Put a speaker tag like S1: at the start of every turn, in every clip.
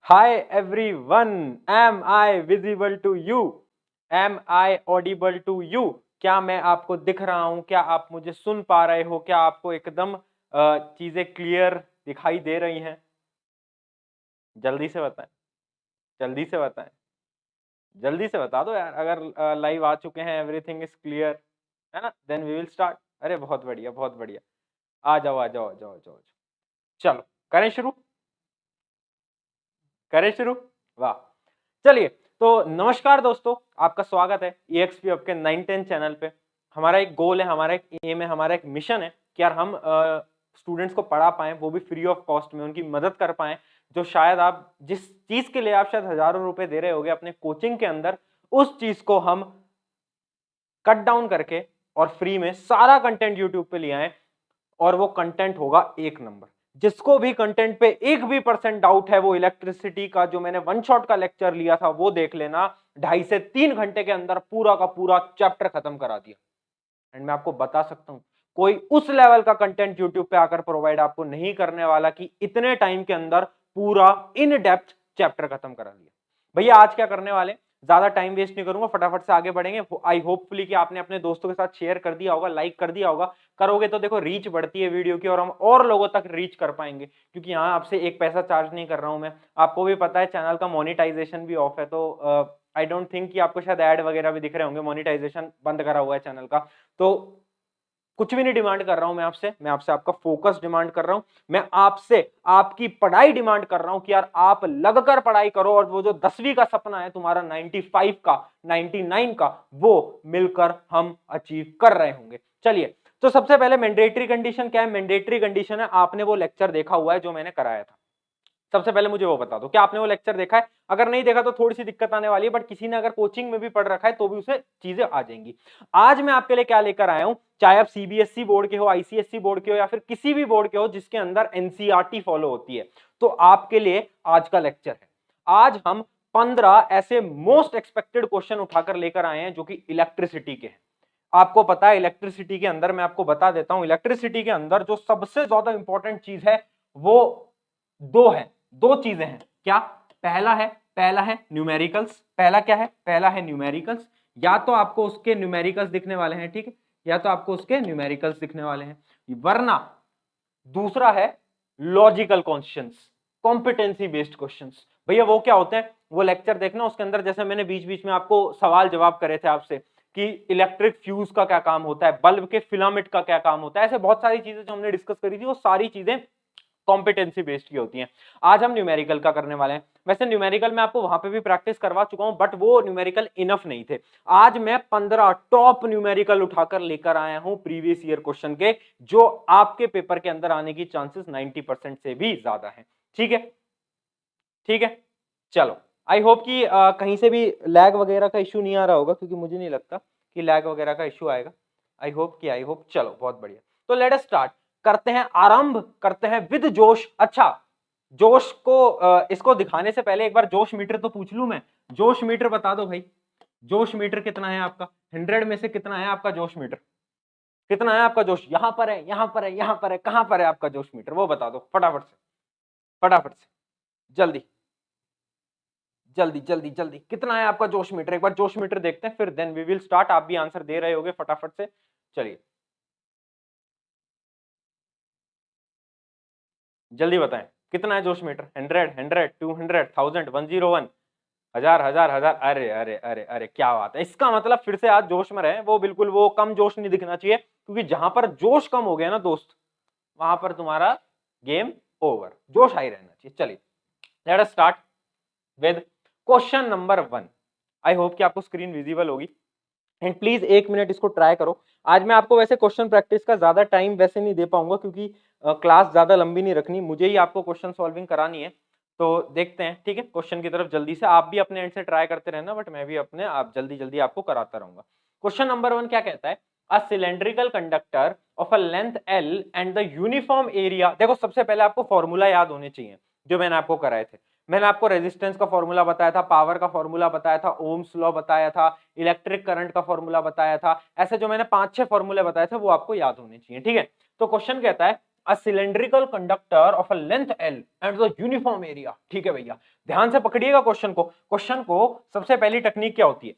S1: Hi everyone, am I visible to you? Am I audible to you? क्या मैं आपको दिख रहा हूं? क्या आप मुझे सुन पा रहे हो? क्या आपको एकदम चीजें क्लियर दिखाई दे रही हैं? जल्दी से बताएं, जल्दी से बताएं, जल्दी से बता दो यार। अगर लाइव आ चुके हैं, एवरीथिंग इज क्लियर, है ना? Then we will start. अरे बहुत बढ़िया, बहुत बढ़िया। आ जाओ, आ जाओ, आ जाओ, आ जाओ। चलो करें शुरू, करें शुरू। वाह, चलिए। तो नमस्कार दोस्तों, आपका स्वागत है EXP आपके 9-10 चैनल पे। हमारा एक गोल है, हमारा एक एम है, हमारा एक मिशन है कि यार हम स्टूडेंट्स को पढ़ा पाएं, वो भी फ्री ऑफ कॉस्ट में, उनकी मदद कर पाएं। जो शायद आप जिस चीज के लिए आप शायद हजारों रुपए दे रहे होगे अपने कोचिंग के अंदर, उस चीज को हम कट डाउन करके और फ्री में सारा कंटेंट यूट्यूब पे ले आए। और वो कंटेंट होगा एक नंबर। जिसको भी कंटेंट पे 1% डाउट है, वो इलेक्ट्रिसिटी का जो मैंने वन शॉट का लेक्चर लिया था वो देख लेना। 2.5 से 3 घंटे के अंदर पूरा का पूरा चैप्टर खत्म करा दिया। एंड मैं आपको बता सकता हूं, कोई उस लेवल का कंटेंट यूट्यूब पे आकर प्रोवाइड आपको नहीं करने वाला कि इतने टाइम के अंदर पूरा इन डेप्थ चैप्टर खत्म करा दिया। भैया आज क्या करने वाले, ज्यादा टाइम वेस्ट नहीं करूंगा, फटाफट से आगे बढ़ेंगे। आई होपफुली कि आपने अपने दोस्तों के साथ शेयर कर दिया होगा, लाइक कर दिया होगा। करोगे तो देखो रीच बढ़ती है वीडियो की और हम और लोगों तक रीच कर पाएंगे, क्योंकि यहाँ आपसे एक पैसा चार्ज नहीं कर रहा हूं मैं। आपको भी पता है चैनल का मोनेटाइजेशन भी ऑफ है, तो आई डोंट थिंक कि आपको शायद ऐड वगैरह भी दिख रहे होंगे। मोनेटाइजेशन बंद करा हुआ है चैनल का। तो कुछ भी नहीं डिमांड कर रहा हूं मैं आपसे आपका फोकस डिमांड कर रहा हूं। मैं आपसे आपकी पढ़ाई डिमांड कर रहा हूं कि यार आप लगकर पढ़ाई करो और वो जो 10वीं का सपना है तुम्हारा, 95 का, 99 का, वो मिलकर हम अचीव कर रहे होंगे। चलिए, तो सबसे पहले मैंडेटरी कंडीशन क्या है? मैंडेटरी कंडीशन है, आपने वो लेक्चर देखा हुआ है जो मैंने कराया था। सबसे पहले मुझे वो बता दो, क्या आपने वो लेक्चर देखा है? अगर नहीं देखा तो थोड़ी सी दिक्कत आने वाली है, बट किसी ने अगर कोचिंग में भी पढ़ रखा है तो भी उसे चीजें आ जाएंगी। आज मैं आपके लिए क्या लेकर आया हूं, चाहे आप सीबीएसई बोर्ड के हो, आईसीएसई बोर्ड के हो, या फिर किसी भी बोर्ड के हो जिसके अंदर एनसीईआरटी फॉलो होती है, तो आपके लिए आज का लेक्चर है। आज हम 15 ऐसे मोस्ट एक्सपेक्टेड क्वेश्चन उठाकर लेकर आए हैं जो कि इलेक्ट्रिसिटी के हैं। आपको पता है इलेक्ट्रिसिटी के अंदर, मैं आपको बता देता हूं, इलेक्ट्रिसिटी के अंदर जो सबसे ज्यादा इंपॉर्टेंट चीज है वो दो है, दो चीजें हैं। क्या? पहला है न्यूमेरिकल्स। पहला क्या है? पहला है न्यूमेरिकल्स। या तो आपको उसके न्यूमेरिकल्स दिखने वाले हैं, ठीक है, या तो आपको उसके न्यूमेरिकल्स दिखने वाले हैं, वरना दूसरा है logical questions, competency based questions. भैया वो क्या होते हैं, वो लेक्चर देखना। उसके अंदर जैसे मैंने बीच बीच में आपको सवाल जवाब करे थे आपसे कि इलेक्ट्रिक फ्यूज का क्या काम होता है, बल्ब के फिलामेंट का क्या काम होता है, ऐसे बहुत सारी चीजें जो हमने डिस्कस करी थी, वो सारी चीजें कॉम्पिटेंसी बेस्ड की होती हैं। आज हम न्यूमेरिकल का करने वाले हैं। वैसे न्यूमेरिकल में आपको वहां पे भी प्रैक्टिस करवा चुका हूं, बट वो न्यूमेरिकल इनफ नहीं थे। आज मैं 15 टॉप न्यूमेरिकल उठाकर लेकर आया हूं प्रीवियस ईयर क्वेश्चन के, जो आपके पेपर के अंदर आने की चांसेस 90% से भी ज्यादा है। ठीक है, ठीक है, चलो। आई होप कि कहीं से भी लैग वगैरह का इश्यू नहीं आ रहा होगा, क्योंकि मुझे नहीं लगता कि लैग वगैरह का इश्यू आएगा। आई होप चलो बहुत बढ़िया। तो लेट अस स्टार्ट, करते हैं आरंभ, करते हैं विद जोश। अच्छा, जोश को इसको दिखाने से पहले एक बार जोश मीटर तो पूछ लूं मैं। जोश मीटर बता दो भाई, जोश मीटर कितना है आपका? 100 में से कितना है आपका जोश मीटर? कितना है आपका जोश? यहां पर है, यहां पर है, यहां पर है, कहां पर है आपका जोश मीटर? वो बता दो फटाफट से, फटाफट से, जल्दी जल्दी जल्दी जल्दी। कितना है आपका जोश मीटर? एक बार जोश मीटर देखते हैं, फिर देन वी विल स्टार्ट। आप भी आंसर दे रहे होगे फटाफट से, चलिए जल्दी बताएं। कितना है जोश मीटर? 100, 100, 200, 1000, 101, हजार हजार हजार। अरे अरे अरे अरे, क्या बात है! इसका मतलब फिर से आज जोश में रहे। वो बिल्कुल वो कम जोश नहीं दिखना चाहिए, क्योंकि जहां पर जोश कम हो गया ना दोस्त, वहां पर तुम्हारा गेम ओवर। जोश हाई रहना चाहिए। चलिए let us start with question number 1। I hope कि आपको स्क्रीन विजिबल होगी, एंड प्लीज 1 मिनट इसको ट्राई करो। आज मैं आपको वैसे क्वेश्चन प्रैक्टिस का ज्यादा टाइम वैसे नहीं दे पाऊंगा, क्योंकि क्लास ज्यादा लंबी नहीं रखनी, मुझे ही आपको क्वेश्चन सॉल्विंग करानी है। तो देखते हैं, ठीक है, क्वेश्चन की तरफ जल्दी से। आप भी अपने एंड से ट्राई करते रहना, बट मैं भी अपने आप जल्दी जल्दी आपको कराता रहूंगा। क्वेश्चन नंबर 1 क्या कहता है? A cylindrical conductor of a length L and the uniform area. देखो सबसे पहले आपको फॉर्मूला याद होने चाहिए जो मैंने आपको कराए थे। मैंने आपको रेजिस्टेंस का फॉर्मूला बताया था, पावर का फॉर्मूला बताया था, ओम्स लॉ बताया था, इलेक्ट्रिक करंट का फॉर्मूला बताया था। ऐसे जो मैंने 5-6 फॉर्मूले बताए थे वो आपको याद होने चाहिए, ठीक है। तो क्वेश्चन कहता है a cylindrical conductor of a length L and the uniform area. ठीक है भैया, ध्यान से पकड़िएगा क्वेश्चन को। क्वेश्चन को सबसे पहली टेक्निक क्या होती है?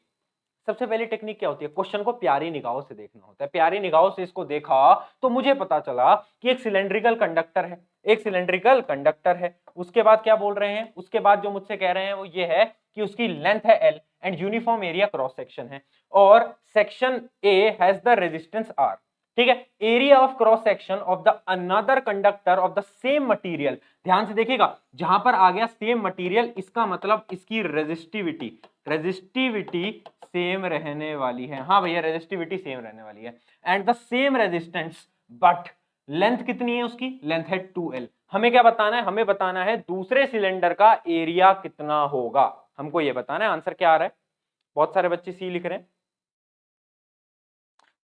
S1: सबसे पहली टेक्निक क्या होती है? क्वेश्चन को प्यारी निगाहों से देखना होता है। प्यारी निगाहों से इसको देखा तो मुझे पता चला कि एक सिलेंड्रिकल कंडक्टर है, एक सिलेंड्रिकल कंडक्टर है। उसके बाद क्या बोल रहे हैं? उसके बाद जो मुझसे कह रहे हैं वो ये है कि उसकी लेंथ है L and uniform area cross section है, और section A has the resistance R. ठीक है, area of cross section of the another conductor of the same material. ध्यान से देखिएगा, जहां पर आ गया सेम मटेरियल, इसका मतलब इसकी रेजिस्टिविटी, रेजिस्टिविटी सेम रहने वाली है। हाँ भैया, रेजिस्टिविटी सेम रहने वाली है and the same resistance, but length कितनी है उसकी? लेंथ है 2l। हमें क्या बताना है? हमें बताना है दूसरे सिलेंडर का एरिया कितना होगा, हमको ये बताना है। आंसर क्या आ रहा है? बहुत सारे बच्चे सी लिख रहे हैं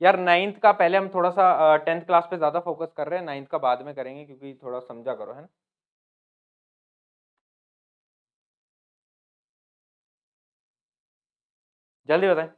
S1: यार। नाइन्थ का पहले हम थोड़ा सा 10th क्लास पे ज्यादा फोकस कर रहे हैं, नाइन्थ का बाद में करेंगे, क्योंकि थोड़ा समझा करो, है ना। जल्दी बताएं।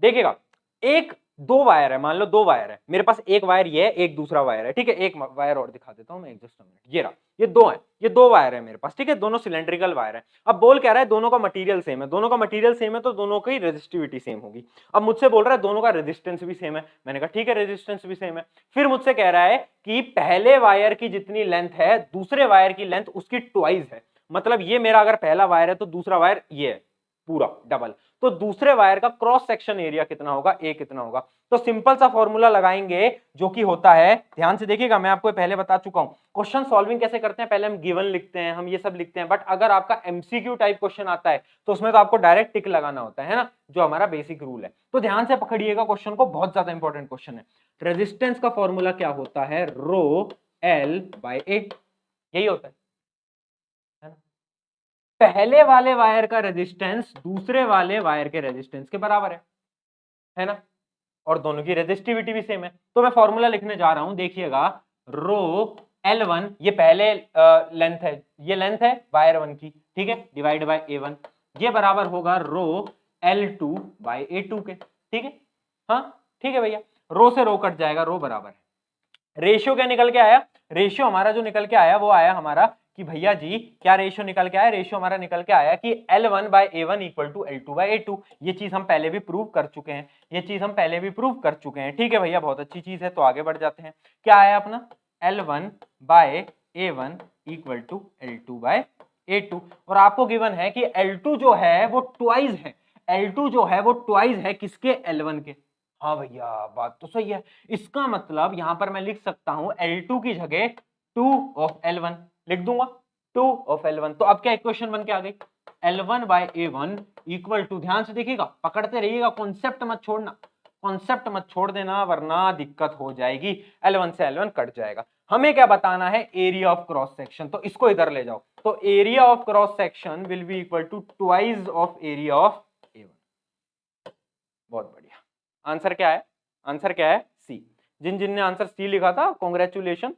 S1: देखिएगा, एक दो वायर है, मान लो दो वायर है मेरे पास, एक वायर ये है, एक दूसरा वायर है। ठीक है, एक वायर और दिखा देता हूं मैं, एक जस्ट मिनट। ये रहा, ये दो है, ये दो वायर है मेरे पास। ठीक है, दोनों सिलेंड्रिकल वायर है। अब बोल क्या रहा है? दोनों का मटेरियल सेम है। दोनों का मटेरियल सेम है तो दोनों की रेजिस्टिविटी सेम होगी। अब मुझसे बोल रहा है दोनों का रेजिस्टेंस भी सेम है। मैंने कहा ठीक है, रेजिस्टेंस भी सेम है। फिर मुझसे कह रहा है कि पहले वायर की जितनी लेंथ है दूसरे वायर की लेंथ उसकी ट्वाइस है। मतलब ये मेरा अगर पहला वायर है तो दूसरा वायर ये है पूरा डबल, तो दूसरे वायर का क्रॉस सेक्शन एरिया कितना होगा? ए कितना होगा? तो सिंपल सा फॉर्मूला लगाएंगे जो कि होता है, ध्यान से देखिएगा, मैं आपको पहले बता चुका हूं क्वेश्चन सॉल्विंग कैसे करते हैं। पहले हम गिवन लिखते हैं, हम ये सब लिखते हैं, बट अगर आपका एमसीक्यू टाइप क्वेश्चन आता है तो उसमें तो आपको डायरेक्ट टिक लगाना होता है ना, जो हमारा बेसिक रूल है। तो ध्यान से पकड़िएगा क्वेश्चन को, बहुत ज्यादा इंपॉर्टेंट क्वेश्चन है। रेजिस्टेंस का फॉर्मूला क्या होता है? रो एल बाय ए, यही होता है ना। पहले वाले वायर का रेजिस्टेंस दूसरे वाले वायर के रेजिस्टेंस के बराबर है ना, और दोनों की रेजिस्टिविटी भी सेम है। तो मैं फॉर्मूला लिखने जा रहा हूं, देखिएगा, रो L1, ये पहले लेंथ है, ये लेंथ है वायर 1 की, ठीक है, डिवाइड बाय A1, ये बराबर होगा रो L2 बाय A2 के। ठीक है, हाँ ठीक है भैया, रो से रो कट जाएगा, रो बराबर है। रेशियो क्या निकल के आया? रेशियो हमारा जो निकल के आया वो आया हमारा कि भैया जी, क्या रेशियो निकल के आया? रेशियो हमारा निकल के आया कि L1 bye A1 equal to L2 bye A2। ये चीज हम पहले भी प्रूव कर चुके हैं, ये चीज हम पहले भी प्रूव कर चुके हैं। ठीक है भैया, बहुत अच्छी चीज है। तो आगे बढ़ जाते हैं। क्या आया अपना? L1 bye A1 equal to L2 bye A2, और आपको गिवन है कि L2 जो है वो ट्वाइस है, L2 जो है वो ट्वाइस है किसके? L1 के। हाँ भैया, बात तो सही है। इसका मतलब यहां पर मैं लिख सकता हूं L2 की जगह 2 ऑफ L1 लिख दूंगा, 2 ऑफ L1। तो अब क्या इक्वेशन बन के आ गई? L1 bye A1 equal to, ध्यान से देखिएगा, पकड़ते रहिएगा, कॉन्सेप्ट मत छोड़ना, कॉन्सेप्ट मत छोड़ देना वरना दिक्कत हो जाएगी। L1 से L1 कट जाएगा। हमें क्या बताना है? Area of cross section. तो इसको इधर ले जाओ, तो area of cross section will be equal to twice of area of A1। बहुत बढ़िया। आंसर क्या है? आंसर क्या है? सी। जिन जिन ने आंसर सी लिखा था कॉन्ग्रेचुलेशन,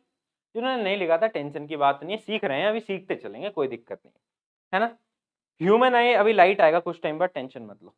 S1: जिन्होंने नहीं लिखा था टेंशन की बात नहीं है, सीख रहे हैं, अभी सीखते चलेंगे, कोई दिक्कत नहीं है ना। ह्यूमन आई अभी लाइट आएगा कुछ टाइम बाद, टेंशन मत लो।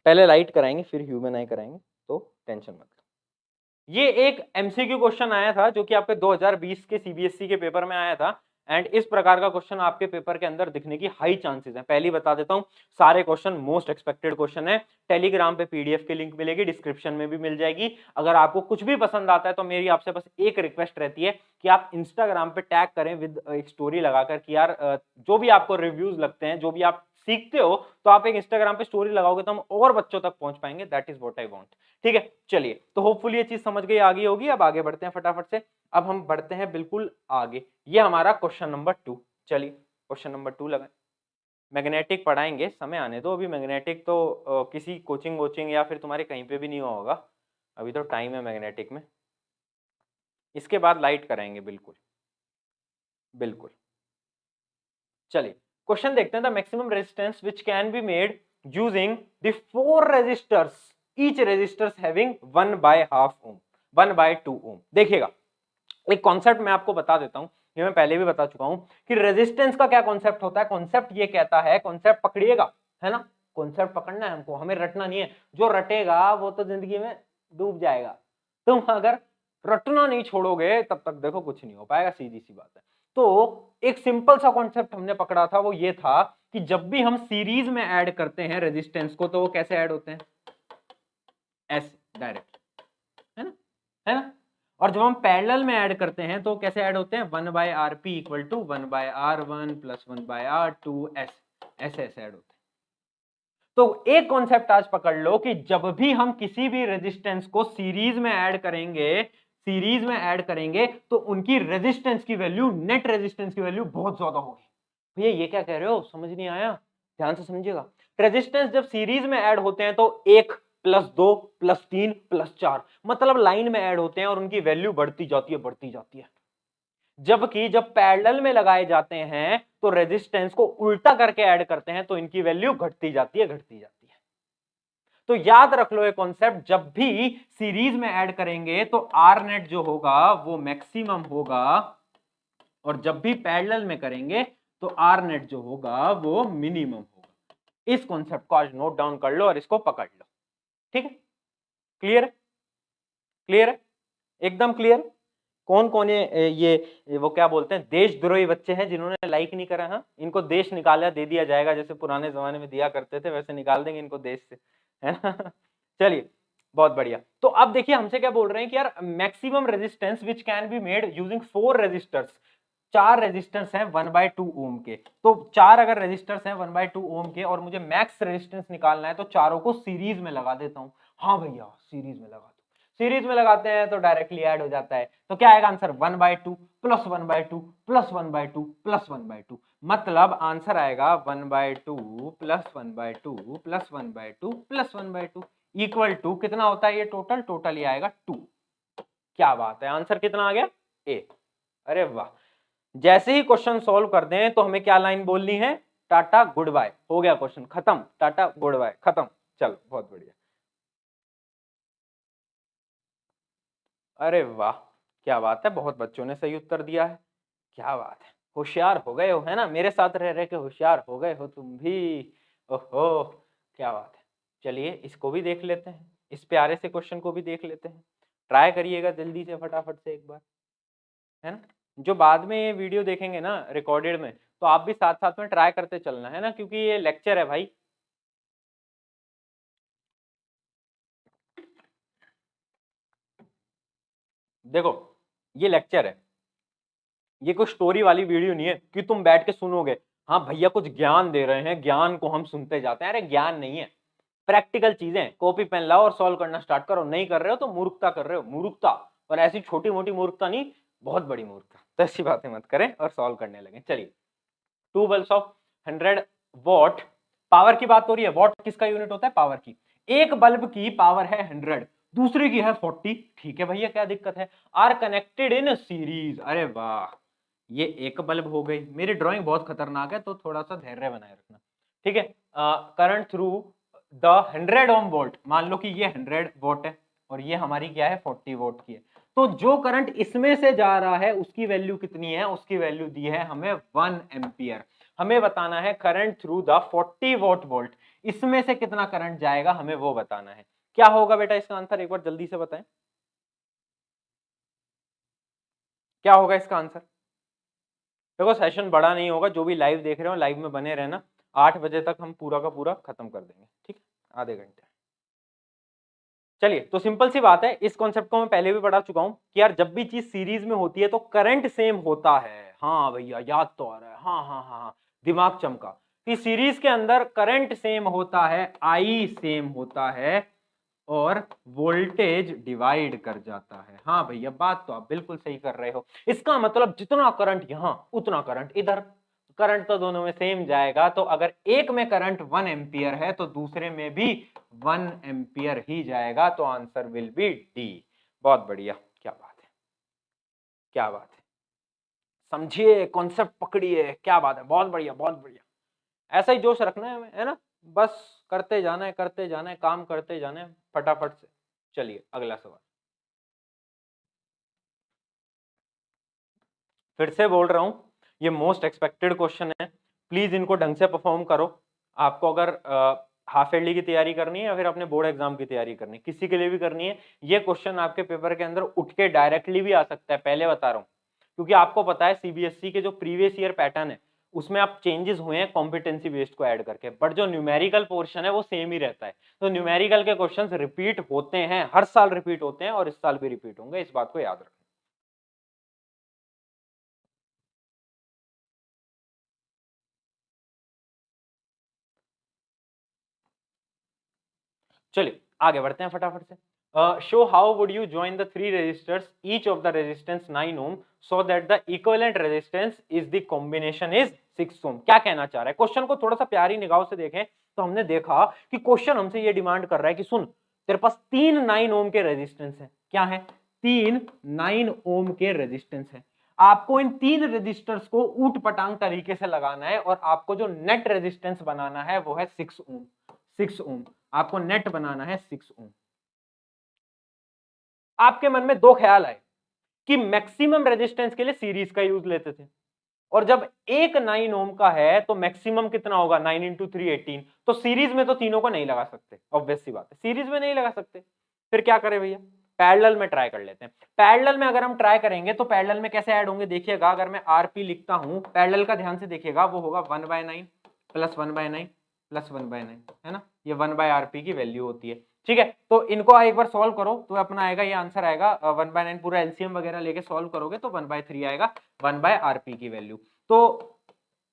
S1: पहले लाइट कराएंगे फिर ह्यूमन आई कराएंगे, तो टेंशन मत लो। ये एक एमसीक्यू क्वेश्चन आया था जो कि आपके 2020 के सीबीएसई के पेपर में आया था, एंड इस प्रकार का क्वेश्चन आपके पेपर के अंदर दिखने की हाई चांसेस है। पहले बता देता हूं, सारे क्वेश्चन मोस्ट एक्सपेक्टेड क्वेश्चन है। टेलीग्राम पे पीडीएफ की लिंक मिलेगी, डिस्क्रिप्शन में भी मिल जाएगी। अगर आपको कुछ भी पसंद आता है तो मेरी आपसे बस एक रिक्वेस्ट रहती है कि आप इंस्टाग्राम पे टैग करें विद एक स्टोरी लगाकर कि यार जो भी आपको रिव्यूज लगते हैं, जो भी आप सीखते हो, तो आप एक इंस्टाग्राम पे स्टोरी लगाओगे तो हम और बच्चों तक पहुंच पाएंगे। That is what I want. ठीक है, चलिए, तो होपफुली ये चीज समझ गई, आगे होगी। अब आगे बढ़ते हैं फटाफट से। अब हम बढ़ते हैं बिल्कुल आगे। ये हमारा क्वेश्चन नंबर 2। चलिए क्वेश्चन नंबर 2 लगाएं। मैग्नेटिक पढ़ाएंगे, समय आने दो अभी। मैग्नेटिक तो किसी कोचिंग वोचिंग या फिर तुम्हारे कहीं पे भी नहीं हुआ होगा, अभी तो टाइम है मैग्नेटिक में। इसके बाद लाइट कराएंगे, बिल्कुल बिल्कुल। चलिए क्वेश्चन देखते हैं। The maximum resistance which can be made using the 4 resistors, each resistors having 1/2 ohm, 1/2 ohm. देखिएगा, एक कॉन्सेप्ट मैं आपको बता देता हूं, ये मैं पहले भी बता चुका हूं कि रेजिस्टेंस का क्या कॉन्सेप्ट होता है। कॉन्सेप्ट ये कहता है, कॉन्सेप्ट पकड़िएगा, है ना, कॉन्सेप्ट पकड़ना है हमको, हमें रटना नहीं है। जो रटेगा वो तो जिंदगी में डूब जाएगा। तुम अगर रटना नहीं छोड़ोगे तब तक देखो कुछ नहीं हो पाएगा, सीधी सी बात है। तो एक सिंपल सा कॉन्सेप्ट हमने पकड़ा था, वो ये था कि जब भी हम सीरीज में ऐड करते हैं रेजिस्टेंस को तो वो कैसे ऐड होते हैं, ऐसे डायरेक्ट, है ना, है ना। और जब हम पैरेलल में ऐड करते हैं तो कैसे ऐड होते हैं, 1/rp equal to 1/r1 plus 1/r2, ऐसे ऐसे ऐड होते हैं। तो एक कॉन्सेप्ट आज पकड़ लो कि जब भी हम किसी भी रेजिस्टेंस को सीरीज में ऐड करेंगे तो उनकी रेजिस्टेंस की वैल्यू, नेट रेजिस्टेंस की वैल्यू बहुत ज्यादा होगी। भैया ये क्या कह रहे हो, समझ नहीं आया, ध्यान से समझिएगा। रेजिस्टेंस जब सीरीज में ऐड होते हैं तो 1 प्लस 2 प्लस 3 प्लस 4, मतलब लाइन में ऐड होते हैं और उनकी वैल्यू बढ़ती जाती है। जबकि जब पैरेलल में लगाए जाते हैं तो रेजिस्टेंस को उल्टा करके ऐड करते हैं तो इनकी वैल्यू घटती जाती है। तो याद रख लो ये कॉन्सेप्ट, जब भी सीरीज में ऐड करेंगे तो आर नेट जो होगा वो मैक्सिमम होगा, और जब भी पैरेलल में करेंगे तो आर नेट जो होगा वो मिनिमम होगा। इस कॉन्सेप्ट को आज नोट डाउन कर लो और इसको पकड़ लो, ठीक है। क्लियर है, एकदम क्लियर। कौन कौन ये वो क्या बोलते हैं, देशद्रोही बच्चे हैं जिन्होंने लाइक नहीं करा, हाँ इनको देश निकाला दे दिया जाएगा, जैसे पुराने जमाने में दिया करते थे वैसे निकाल देंगे इनको देश से, है ना। चलिए बहुत बढ़िया। तो अब देखिए हमसे क्या बोल रहे हैं कि यार maximum resistance which can be made using 4 resistors, 4 resistance हैं 1/2 ओम के। तो 4 अगर रेजिस्टर्स हैं 1/2 ओम के और मुझे मैक्स रेजिस्टेंस निकालना है तो चारों को सीरीज में लगा देता हूं। हाँ भैया सीरीज में लगा दो, सीरीज में लगाते हैं तो डायरेक्टली ऐड हो जाता है। तो क्या आएगा आंसर, 1/2 प्लस 1/2 प्लस 1/2 प्लस 1/2, मतलब आंसर आएगा 1/2 plus 1/2 plus 1/2 plus 1/2 equal to कितना होता है ये टोटल ये आएगा 2। क्या बात है, आंसर कितना आ गया, ए। अरे वाह, जैसे ही क्वेश्चन सॉल्व कर दें तो हमें क्या लाइन बोलनी है, टाटा गुड बाय, हो गया क्वेश्चन खत्म, टाटा गुड बाय खत्म। चलो बहुत बढ़िया, अरे वाह क्या बात है, बहुत बच्चों ने सही उत्तर दिया है, क्या बात है, होशियार हो गए हो, है ना, मेरे साथ रह रहे के होशियार हो गए हो तुम भी। ओहो क्या बात है। चलिए इसको भी देख लेते हैं, इस प्यारे से क्वेश्चन को भी देख लेते हैं, ट्राई करिएगा जल्दी से फटाफट से एक बार, है ना। जो बाद में ये वीडियो देखेंगे ना रिकॉर्डेड में, तो आप भी साथ साथ में ट्राई करते चलना, है ना, क्योंकि ये लेक्चर है भाई। देखो ये लेक्चर है, ये कोई स्टोरी वाली वीडियो नहीं है कि तुम बैठ के सुनोगे, हाँ भैया कुछ ज्ञान दे रहे हैं, ज्ञान को हम सुनते जाते हैं। अरे ज्ञान नहीं है, प्रैक्टिकल चीजें, कॉपी पेन लाओ और सॉल्व करना स्टार्ट करो। नहीं कर रहे हो तो मूर्खता कर रहे हो, मूर्खता, और ऐसी छोटी मोटी मूर्खता नहीं, बहुत बड़ी मूर्खता। तो ऐसी बातें मत करें और सॉल्व करने लगे। चलिए 2 बल्ब्स ऑफ 100 वॉट, पावर की बात हो रही है, वॉट किसका यूनिट होता है, पावर की। एक बल्ब की पावर है 100, दूसरे की है 40, ठीक है भैया क्या दिक्कत है, आर कनेक्टेड इन सीरीज। अरे वाह, ये एक बल्ब हो गई, मेरी ड्राइंग बहुत खतरनाक है तो थोड़ा सा धैर्य बनाए रखना, ठीक है। Current through the 100 ohm volt, मान लो कि ये 100 वोल्ट है और ये हमारी क्या है 40 वोल्ट की है, तो जो करंट इसमें से जा रहा है उसकी वैल्यू कितनी है, उसकी वैल्यू दी है हमें 1 एम्पियर। हमें बताना है करंट थ्रू द 40 वोल्ट, इसमें से कितना करंट जाएगा हमें वो बताना है। क्या होगा बेटा इसका आंसर, एक बार जल्दी से बताएं, क्या होगा इसका आंसर। देखो सेशन बड़ा नहीं होगा, जो भी लाइव देख रहे हो लाइव में बने रहना, 8 बजे तक हम पूरा का पूरा खत्म कर देंगे, ठीक है, आधे घंटे। चलिए तो सिंपल सी बात है, इस कॉन्सेप्ट को मैं पहले भी पढ़ा चुका हूं कि यार जब भी चीज सीरीज में होती है तो करंट सेम होता है। हाँ भैया याद तो आ रहा है, हाँ हाँ हाँ हाँ, दिमाग चमका कि सीरीज के अंदर करंट सेम होता है, आई सेम होता है और वोल्टेज डिवाइड कर जाता है। हाँ भैया बात तो आप बिल्कुल सही कर रहे हो, इसका मतलब जितना करंट यहां उतना करंट इधर, करंट तो दोनों में सेम जाएगा। तो अगर एक में करंट 1 एम्पियर है तो दूसरे में भी 1 एम्पियर ही जाएगा, तो आंसर विल बी डी। बहुत बढ़िया, क्या बात है, क्या बात है, समझिए कॉन्सेप्ट पकड़िए, क्या बात है, बहुत बढ़िया बहुत बढ़िया। ऐसा ही जोश रखना है हमें, है ना, बस करते जाना है करते जाना है, काम करते जाना है फटाफट से। चलिए अगला सवाल, फिर से बोल रहा हूं ये मोस्ट एक्सपेक्टेड क्वेश्चन है, प्लीज इनको ढंग से परफॉर्म करो। आपको अगर हाफ ईयरली की तैयारी करनी है या फिर अपने बोर्ड एग्जाम की तैयारी करनी है, किसी के लिए भी करनी है, ये क्वेश्चन आपके पेपर के अंदर उठ के डायरेक्टली भी आ सकता है, पहले बता रहा हूँ। क्योंकि आपको पता है सीबीएसई के जो प्रीवियस ईयर पैटर्न है उसमें आप चेंजेस हुए हैं कॉम्पिटेंसी बेस्ड को ऐड करके, बट जो न्यूमेरिकल पोर्शन है वो सेम ही रहता है। तो न्यूमेरिकल के क्वेश्चंस रिपीट होते हैं, हर साल रिपीट होते हैं और इस साल भी रिपीट होंगे, इस बात को याद रखना। चलिए आगे बढ़ते हैं फटाफट से। Show how would you join the three resistors each of the resistance 9 ohm so that the equivalent resistance is the combination is 6 ohm. क्या कहना चाह रहा है, क्वेश्चन को थोड़ा सा प्यारी निगाहों से देखें तो हमने देखा कि क्वेश्चन हमसे ये डिमांड कर रहा है कि सुन, तेरे पास तीन 9 ओम के रेजिस्टेंस है। क्या है? तीन 9 ओम के रेजिस्टेंस है। आपको इन तीन रेजिस्टर्स को ऊट पटांग तरीके से लगाना है और आपको जो नेट रेजिस्टेंस बनाना है वो है 6 ओम। 6 ओम आपको नेट बनाना है, 6 ओम। आपके मन में दो ख्याल आए कि मैक्सिमम रेजिस्टेंस के लिए सीरीज का यूज लेते थे, और जब एक 9 ओम का है तो मैक्सिमम कितना होगा? 9 इंटू 3 18। तो सीरीज में तो तीनों को नहीं लगा सकते, ऑब्वियस सी बात है, सीरीज में नहीं लगा सकते। फिर क्या करें भैया? पैरेलल में ट्राई कर लेते हैं। पैरेलल में अगर हम ट्राई करेंगे तो पैरेलल में कैसे ऐड होंगे देखिएगा। अगर मैं आरपी लिखता हूं पैरेलल का, ध्यान से देखिएगा, वो होगा 1/9 प्लस 1/9 प्लस 1/9, है ना? ये 1/rp की वैल्यू होती है। ठीक है, तो इनको एक बार सॉल्व करो तो अपना आएगा, ये आंसर आएगा 1/9। पूरा एलसीएम वगैरह लेके सॉल्व करोगे तो 1/3 आएगा, 1/rp की वैल्यू। तो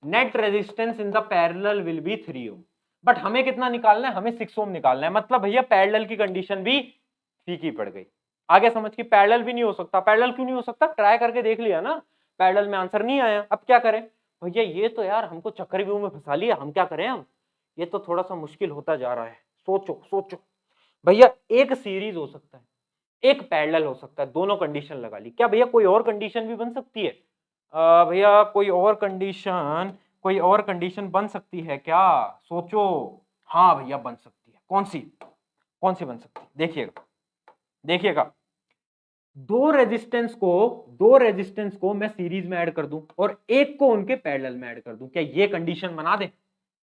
S1: net resistance in the parallel will be 3 ohm. But हमें कितना निकालना है? हमें 6 ओम निकालना है। मतलब भैया पैरेलल की कंडीशन भी फीकी पड़ गई। आगे समझ की, पैरेलल भी नहीं हो सकता। पैरेलल क्यों नहीं हो सकता? ट्राई करके देख लिया ना, पैरेलल में आंसर नहीं आया। अब क्या करें भैया? ये तो यार हमको चक्रव्यूह में फंसा लिया, हम क्या करें? हम ये तो थोड़ा सा मुश्किल होता जा रहा है। सोचो सोचो भैया, एक सीरीज हो सकता है, एक पैरेलल हो सकता है, दोनों कंडीशन लगा ली। क्या भैया कोई और कंडीशन भी बन सकती है? भैया कोई और कंडीशन बन सकती है क्या? सोचो। हाँ भैया बन सकती है। कौन सी? कौन सी बन सकती है? देखिएगा देखिएगा, दो रेजिस्टेंस को मैं सीरीज में ऐड कर दूं और एक को उनके पैरेलल में ऐड कर दूं, क्या ये कंडीशन बना दे?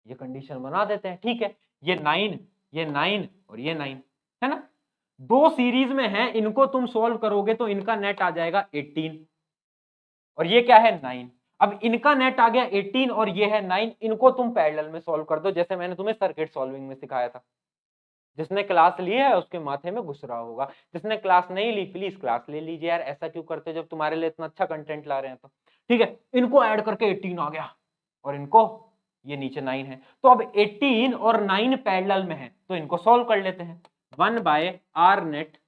S1: ये कंडीशन बना देते हैं। ठीक है, ये 9, ये 9 और ये 9, है ना? दो सीरीज में है, इनको तुम सॉल्व करोगे तो इनका नेट आ जाएगा 18 और ये क्या है? 9। अब इनका नेट आ गया 18 और ये है 9, इनको तुम पैरेलल में सॉल्व कर दो, जैसे मैंने तुम्हें सर्किट सॉल्विंग में सिखाया था। जिसने क्लास ली है उसके माथे में घुस रहा होगा, जिसने क्लास नहीं ली प्लीज क्लास ले लीजिए यार। ऐसा क्यों करते जब तुम्हारे लिए इतना अच्छा कंटेंट ला रहे हैं तो। ठीक है, इनको ऐड करके 18 आ गया और इनको ये नीचे 9 है। तो अब 18 और 9 पैरेलल में है तो इनको सॉल्व कर लेते हैं। 1/r net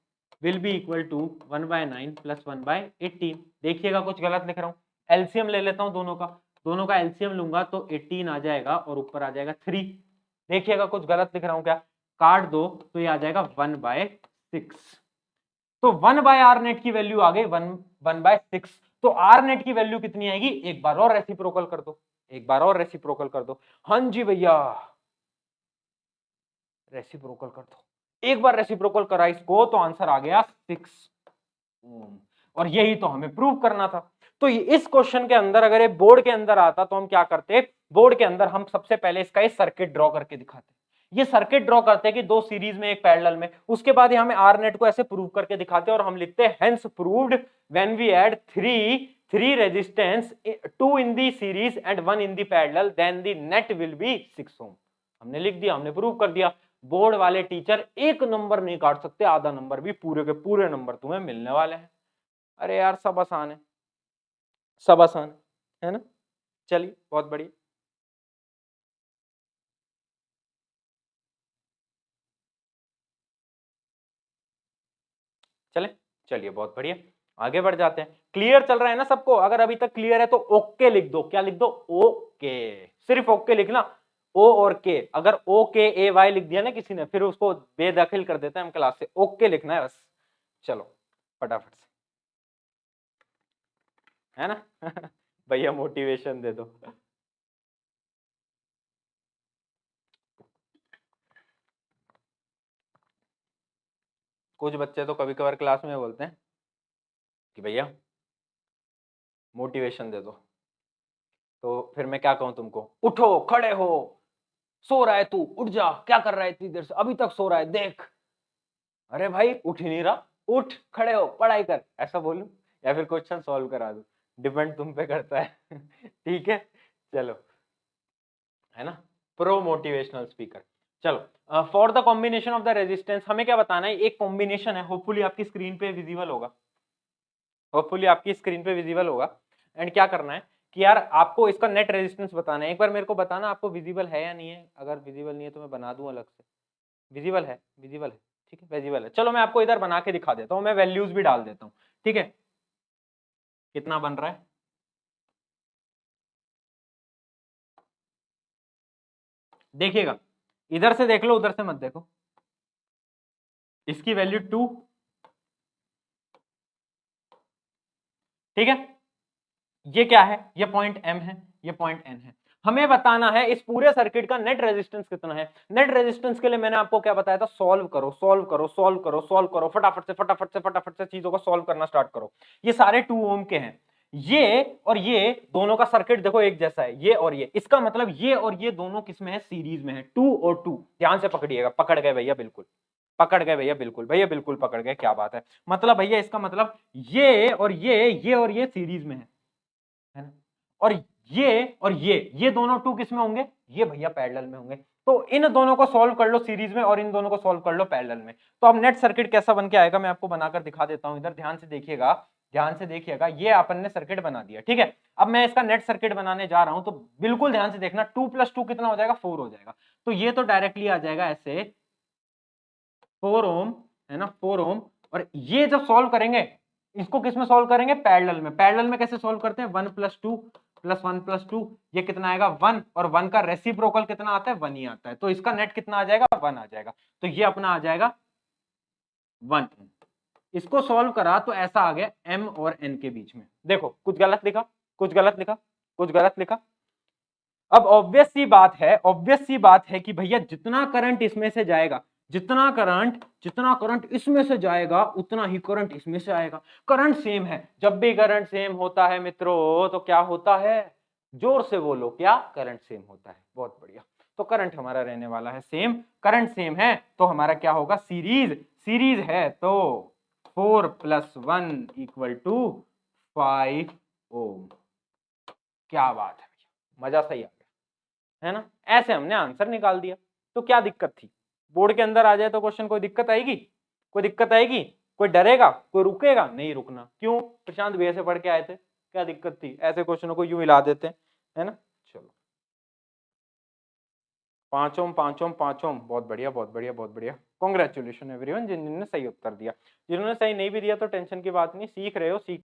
S1: will be equal to 1/9 plus 1/18। देखिएगा कुछ गलत लिख रहा हूं, एलसीएम ले लेता हूं दोनों का एलसीएम लूंगा तो 18 आ जाएगा और ऊपर आ जाएगा 3। देखिएगा कुछ गलत लिख रहा हूं क्या? काट दो तो ये आ जाएगा 1/6। तो 1/r नेट की वैल्यू आ गई 1/6। तो r नेट की वैल्यू कितनी आएगी? एक बार और रेसिप्रोकल कर दो, एक बार और रेसिप्रोकल कर दो। हाँ जी भैया, रेसिप्रोकल कर दो। एक बार रेसिप्रोकल करा इसको तो आंसर आ गया 6 ओम। और यही तो हमें प्रूव करना था। तो इस क्वेश्चन के अंदर अगर ये बोर्ड के अंदर आता तो हम क्या करते? बोर्ड के अंदर हम सबसे पहले इसका एक सर्किट ड्रॉ करके दिखाते। ये सर्किट ड्रॉ करते कि दो सीरीज में एक पैरेलल में, उसके बाद हमें आर नेट को ऐसे प्रूव करके दिखाते और हम लिखते hence proved when we add three resistance, 2 in the series and 1 in the parallel, then the net will be 6 ohm. हमने लिख दिया, हमने प्रूव कर दिया। बोर्ड वाले टीचर एक नंबर नहीं काट सकते, आधा नंबर भी, पूरे के पूरे नंबर तुम्हें मिलने वाले हैं। अरे यार सब आसान है, सब आसान है ना? चलिए बहुत बढ़िया। चले, चलिए बहुत बढ़िया, आगे बढ़ जाते हैं। क्लियर चल रहा है ना सबको? अगर अभी तक क्लियर है तो ओके लिख दो। क्या लिख दो? ओके, सिर्फ ओके लिखना। ओ और के, अगर ओ के ए वाई लिख दिया ना किसी ने फिर उसको बेदखल कर देते हैं हम क्लास से। ओके लिखना है बस। चलो फटाफट से, है ना? भैया मोटिवेशन दे दो। कुछ बच्चे तो कभी कभार क्लास में बोलते हैं कि भैया मोटिवेशन दे दो, तो फिर मैं क्या कहूं तुमको? उठो, खड़े हो, सो रहा है तू, उठ जा, क्या कर रहा है इतनी देर से, अभी तक सो रहा है, देख। अरे भाई उठ ही नहीं रहा, उठ, खड़े हो, पढ़ाई कर, ऐसा बोलूं या फिर क्वेश्चन सॉल्व करा दूं, डिपेंड तुम पे करता है। ठीक है, चलो, है ना, प्रो मोटिवेशनल स्पीकर। चलो, for the combination of the resistance, हमें क्या बताना है, एक कॉम्बिनेशन है, होपफुली आपकी स्क्रीन पे विजिबल होगा, होपफुली आपकी स्क्रीन पे विजिबल होगा। एंड क्या करना है कि यार आपको इसका नेट रेजिस्टेंस बताना है, एक बार मेरे को बताना आपको विजिबल है या नहीं है, अगर विजिबल नहीं है तो मैं बना दूं अलग से। विजिबल है, विजिबल है, ठीक है, विजिबल है। चलो मैं आपको इधर बना के दिखा देता हूँ, मैं वैल्यूज भी डाल देता हूँ, ठीक है, कितना बन रहा है, देखिएगा, इधर से देख लो, उधर से मत देखो। इसकी वैल्यू 2, ठीक है, ये क्या है, ये पॉइंट M है, ये पॉइंट N है। हमें बताना है इस पूरे सर्किट का नेट रेजिस्टेंस कितना है। नेट रेजिस्टेंस के लिए मैंने आपको क्या बताया था, सॉल्व करो, सॉल्व करो, सॉल्व करो, सॉल्व करो, फटाफट से फटाफट से फटाफट से चीजों को सॉल्व करना स्टार्ट करो। ये सारे 2 ओम के हैं, ये और ये दोनों का सर्किट देखो एक जैसा है, ये और ये, इसका मतलब ये और ये दोनों किसमें है, सीरीज में है, 2 और 2। ध्यान से पकड़िएगा, पकड़ गए भैया, बिल्कुल पकड़ गए भैया, बिल्कुल भैया, बिल्कुल पकड़ गए, क्या बात है। मतलब भैया इसका मतलब ये और ये सीरीज में है ना, और ये दोनों 2 किस में होंगे, ये भैया पैरेलल में होंगे। तो इन दोनों को सॉल्व कर लो सीरीज में और इन दोनों को सॉल्व कर लो पैरेलल में। तो अब नेट सर्किट कैसा बन के आएगा, मैं आपको बनाकर दिखा देता हूं, इधर ध्यान से देखिएगा, ध्यान से देखिएगा, ये अपन ने सर्किट बना दिया, ठीक है। अब मैं इसका नेट सर्किट बनाने जा रहा हूं, तो बिल्कुल ध्यान से देखना, 2 + 2 कितना हो जाएगा, 4 हो जाएगा। तो ये तो डायरेक्टली आ जाएगा ऐसे 4 ओम, है ना, 4 ओम। और ये जब सॉल्व करेंगे, इसको किस में सॉल्व करेंगे, पैरेलल में। पैरेलल में कैसे सॉल्व करते हैं, 1 + 2 + 1 + 2, ये कितना आएगा 1, और 1 का रेसिप्रोकल कितना आता है, 1 ही आता है, तो इसका नेट कितना आ जाएगा, 1 आ जाएगा। तो ये अपना आ जाएगा 1। इसको सॉल्व करा तो ऐसा आ गया M और N के बीच में, देखो कुछ गलत लिखा, कुछ गलत लिखा, कुछ गलत लिखा। अब ऑब्वियस सी बात है कि भैया जितना करंट इसमें से जाएगा, जितना करंट इसमें से जाएगा उतना ही करंट इसमें से आएगा। करंट सेम है, जब भी करंट सेम होता है मित्रों तो क्या होता है, जोर से बोलो, क्या, करंट सेम होता है। बहुत बढ़िया, तो करंट हमारा रहने वाला है सेम, करंट सेम है तो हमारा क्या होगा, सीरीज है, तो 4 + 1 = 5 ओम। क्या बात है भैया, मजा सही आ, है ना, ऐसे हमने आंसर निकाल दिया। तो क्या दिक्कत थी, बोर्ड के अंदर आ जाए तो क्वेश्चन, कोई दिक्कत आएगी, कोई दिक्कत आएगी, कोई डरेगा, कोई रुकेगा नहीं, रुकना क्यों, प्रशांत भैया से पढ़ के आए थे, क्या दिक्कत थी, ऐसे क्वेश्चनों को यूं हिला देते हैं, है ना। चलो, 5 ओम, 5 ओम, 5 ओम, बहुत बढ़िया, बहुत बढ़िया, बहुत बढ़िया। कॉन्ग्रेचुलेशन एवरीवन जिन्होंने सही उत्तर दिया, जिन्होंने सही नहीं भी दिया तो टेंशन की बात नहीं, सीख रहे हो, सीख